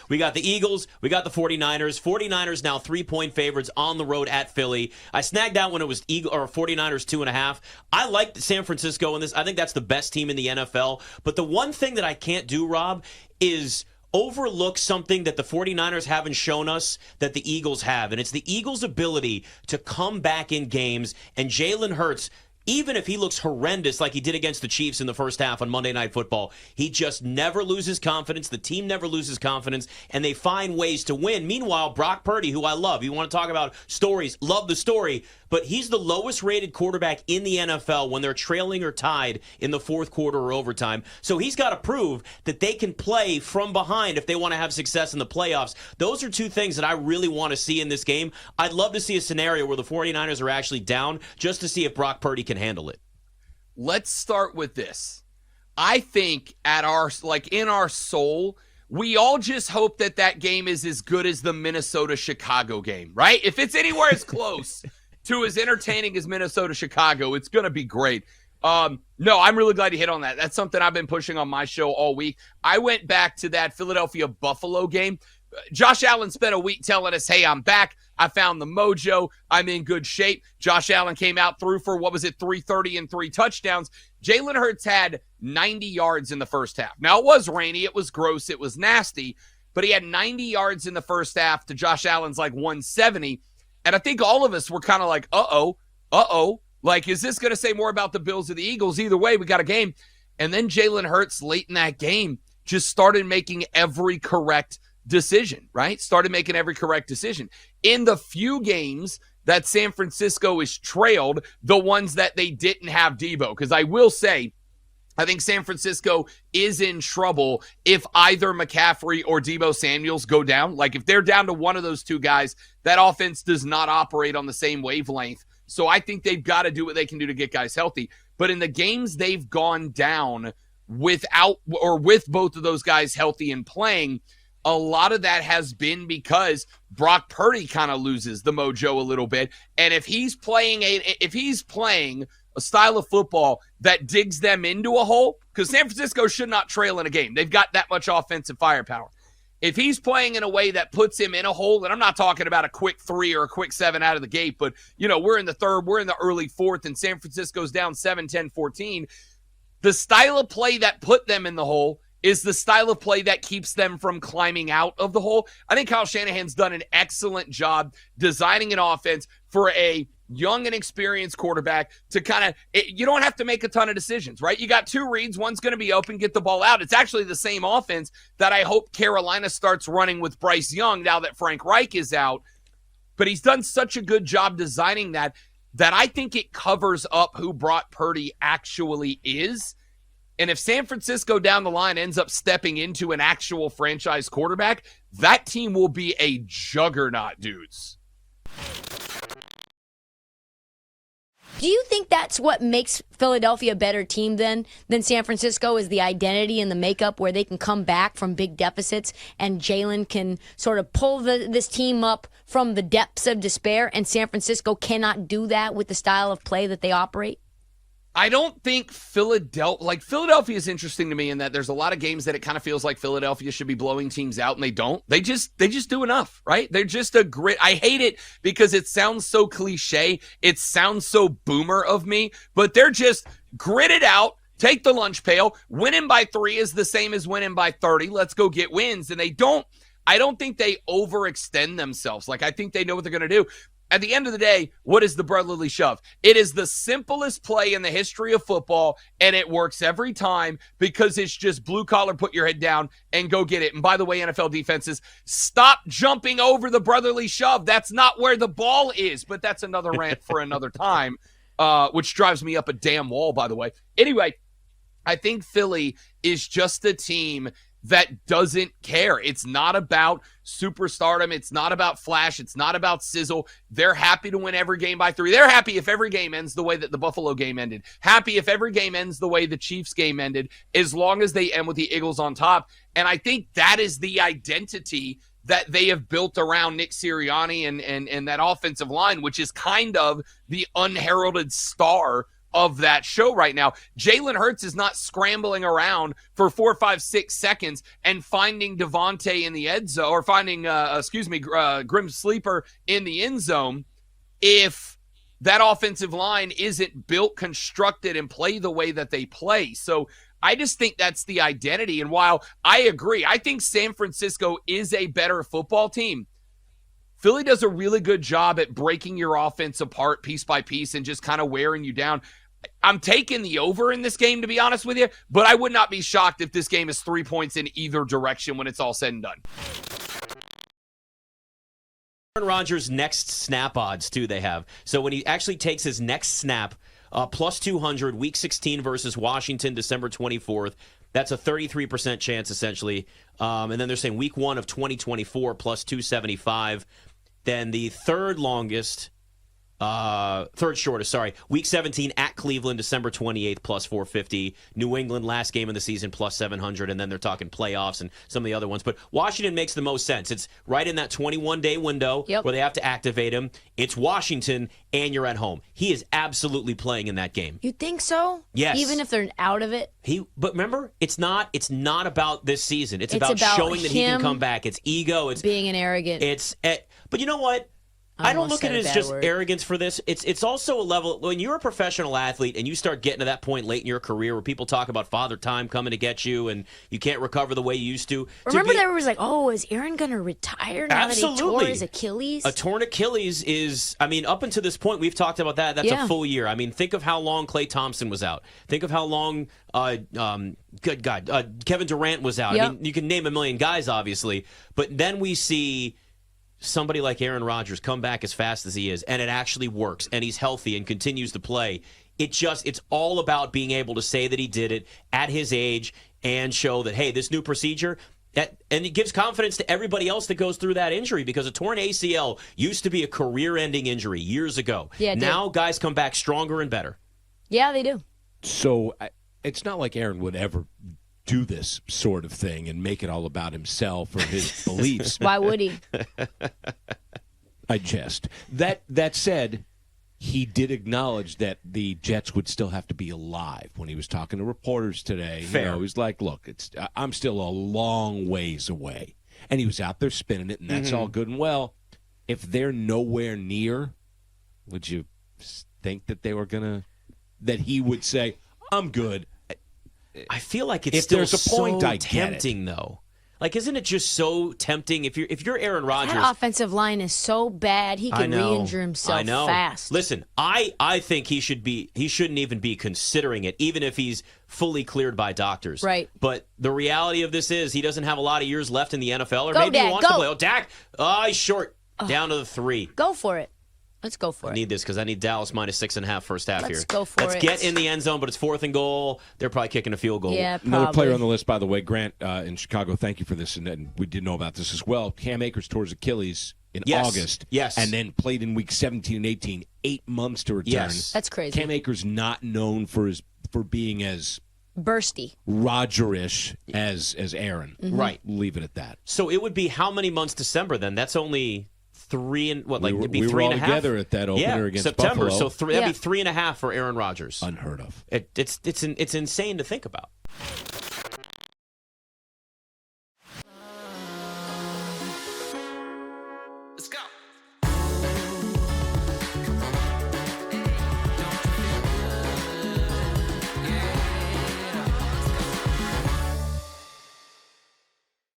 We got the Eagles. We got the 49ers. 49ers now 3-point favorites on the road at Philly. I snagged out when it was 49ers 2.5. I like San Francisco in this. I think that's the best team in the NFL. But the one thing that I can't do, Rob, is overlook something that the 49ers haven't shown us that the Eagles have. And it's the Eagles' ability to come back in games. And Jalen Hurts, even if he looks horrendous like he did against the Chiefs in the first half on Monday Night Football, he just never loses confidence. The team never loses confidence, and they find ways to win. Meanwhile, Brock Purdy, who I love, you want to talk about stories, love the story, but he's the lowest rated quarterback in the NFL when they're trailing or tied in the fourth quarter or overtime. So he's got to prove that they can play from behind if they want to have success in the playoffs. Those are two things that I really want to see in this game. I'd love to see a scenario where the 49ers are actually down just to see if Brock Purdy can handle it. Let's start with this. I think in our soul, we all just hope that game is as good as the Minnesota-Chicago game, right? If it's anywhere as close to as entertaining as Minnesota-Chicago, it's going to be great. No, I'm really glad you hit on that. That's something I've been pushing on my show all week. I went back to that Philadelphia-Buffalo game. Josh Allen spent a week telling us, hey, I'm back. I found the mojo. I'm in good shape. Josh Allen came out through for, 330 and 3 touchdowns. Jalen Hurts had 90 yards in the first half. Now, it was rainy. It was gross. It was nasty. But he had 90 yards in the first half to Josh Allen's 170. And I think all of us were kind of like, uh-oh. Like, is this going to say more about the Bills or the Eagles? Either way, we got a game. And then Jalen Hurts late in that game just started making every correct decision, right? Started making every correct decision. In the few games that San Francisco is trailed, the ones that they didn't have Debo, because I will say, I think San Francisco is in trouble if either McCaffrey or Debo Samuels go down. Like, if they're down to one of those two guys, that offense does not operate on the same wavelength. So I think they've got to do what they can do to get guys healthy. But in the games they've gone down with both of those guys healthy and playing, a lot of that has been because Brock Purdy kind of loses the mojo a little bit. And if he's playing a style of football that digs them into a hole, because San Francisco should not trail in a game. They've got that much offensive firepower. If he's playing in a way that puts him in a hole, and I'm not talking about a quick 3 or a quick 7 out of the gate, but, we're in the third, we're in the early fourth, and San Francisco's down 7, 10, 14. The style of play that put them in the hole is the style of play that keeps them from climbing out of the hole. I think Kyle Shanahan's done an excellent job designing an offense for a young and experienced quarterback to you don't have to make a ton of decisions, right? You got 2 reads, one's going to be open, get the ball out. It's actually the same offense that I hope Carolina starts running with Bryce Young now that Frank Reich is out. But he's done such a good job designing that I think it covers up who Brock Purdy actually is. And if San Francisco down the line ends up stepping into an actual franchise quarterback, that team will be a juggernaut, dudes. Do you think that's what makes Philadelphia a better team than San Francisco, is the identity and the makeup where they can come back from big deficits and Jalen can sort of pull this team up from the depths of despair, and San Francisco cannot do that with the style of play that they operate? I don't think Philadelphia is interesting to me in that there's a lot of games that it kind of feels like Philadelphia should be blowing teams out, and they don't. They just do enough, right? They're just a grit. I hate it because it sounds so cliche. It sounds so boomer of me, but they're just gritted out, take the lunch pail. Winning by 3 is the same as winning by 30. Let's go get wins. And I don't think they overextend themselves. Like, I think they know what they're going to do. At the end of the day, what is the brotherly shove? It is the simplest play in the history of football, and it works every time because it's just blue collar, put your head down and go get it. And by the way, NFL defenses, stop jumping over the brotherly shove. That's not where the ball is, but that's another rant for another time, which drives me up a damn wall, by the way. Anyway, I think Philly is just a team that doesn't care. It's not about superstardom. It's not about flash. It's not about sizzle. They're happy to win every game by 3. They're happy if every game ends the way that the Buffalo game ended. Happy if every game ends the way the Chiefs game ended, as long as they end with the Eagles on top. And I think that is the identity that they have built around Nick Sirianni and that offensive line, which is kind of the unheralded star of that show right now. Jalen Hurts is not scrambling around for 4, 5, 6 seconds and finding Devontae in the end zone, or finding, Grim Sleeper in the end zone if that offensive line isn't built, constructed, and play the way that they play. So I just think that's the identity. And while I agree, I think San Francisco is a better football team, Philly does a really good job at breaking your offense apart piece by piece and just kind of wearing you down. I'm taking the over in this game, to be honest with you, but I would not be shocked if this game is 3 points in either direction when it's all said and done. Aaron Rodgers' next snap odds, too, they have. So when he actually takes his next snap, plus 200, Week 16 versus Washington, December 24th. That's a 33% chance, essentially. And then they're saying Week 1 of 2024, plus 275. Then the third shortest, Week 17 at Cleveland, December 28th, plus 450. New England, last game of the season, plus 700. And then they're talking playoffs and some of the other ones. But Washington makes the most sense. It's right in that 21-day window where they have to activate him. It's Washington, and you're at home. He is absolutely playing in that game. You think so? Yes. Even if they're out of it? But remember, it's not about this season. It's about showing that he can come back. It's ego. It's being an arrogant. But you know what? I don't look at it as just arrogance for this. It's also a level, when you're a professional athlete and you start getting to that point late in your career where people talk about father time coming to get you and you can't recover the way you used to. Remember that was like, oh, is Aaron going to retire now that he tore his Achilles? A torn Achilles is, up until this point, we've talked about that. That's a full year. Think of how long Klay Thompson was out. Think of how long, Kevin Durant was out. Yep. You can name a million guys, obviously. But then we see somebody like Aaron Rodgers come back as fast as he is, and it actually works, and he's healthy and continues to play. It's all about being able to say that he did it at his age and show that, hey, this new procedure, and it gives confidence to everybody else that goes through that injury, because a torn ACL used to be a career-ending injury years ago. Yeah, now guys come back stronger and better. Yeah, they do. So it's not like Aaron would ever do this sort of thing and make it all about himself or his beliefs. Why would he? I jest. That said, he did acknowledge that the Jets would still have to be alive when he was talking to reporters today. Fair. He was like, look, I'm still a long ways away. And he was out there spinning it, and that's all good and well. If they're nowhere near, would you think that that he would say, I'm good? I feel like it's if still there's a point, so tempting, though. Like, isn't it just so tempting? If you're Aaron Rodgers, that offensive line is so bad, he could re-injure himself fast. Listen, I think he shouldn't even be considering it, even if he's fully cleared by doctors. Right. But the reality of this is he doesn't have a lot of years left in the NFL, or go, maybe Dad, he wants go. to play. Oh, Dak, he's short. Down to the 3. Go for it. Let's go for it. I need this because I need Dallas minus 6.5 first half here. Let's go for Let's it. get in the end zone, but it's 4th and goal. They're probably kicking a field goal. Yeah, probably. Another player on the list, by the way, Grant in Chicago. Thank you for this, and we did know about this as well. Cam Akers tore his Achilles in August. Yes. And then played in week 17 and 18, 8 months to return. Yes. That's crazy. Cam Akers not known for being as bursty, Roger-ish as Aaron. Mm-hmm. Right. Leave it at that. So it would be how many months December then? That's only 3 and what? Like it'd be we 3 were and all a half together at that opener against September. Buffalo. So that'd be 3.5 for Aaron Rodgers. Unheard of. It's insane to think about.